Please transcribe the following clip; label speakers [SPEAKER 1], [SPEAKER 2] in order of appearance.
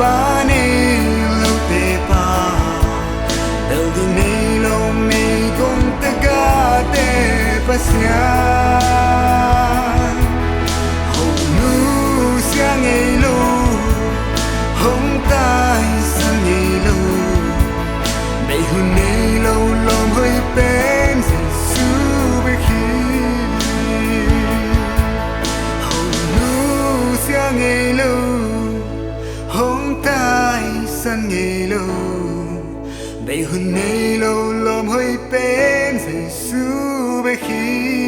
[SPEAKER 1] ba ni lâu tê pa đầu đi ni lâu mi cũng tất cả tê pa sia hồng nu sia ngày lu hồng tai sang ngày lu đầy hôn ni lâu lòng hơi bên Giêsu về khi hồng nu sia ngày lu hồng tai sang ngày lu đầy hôn ni lâu lòng hơi bên Giêsu về khi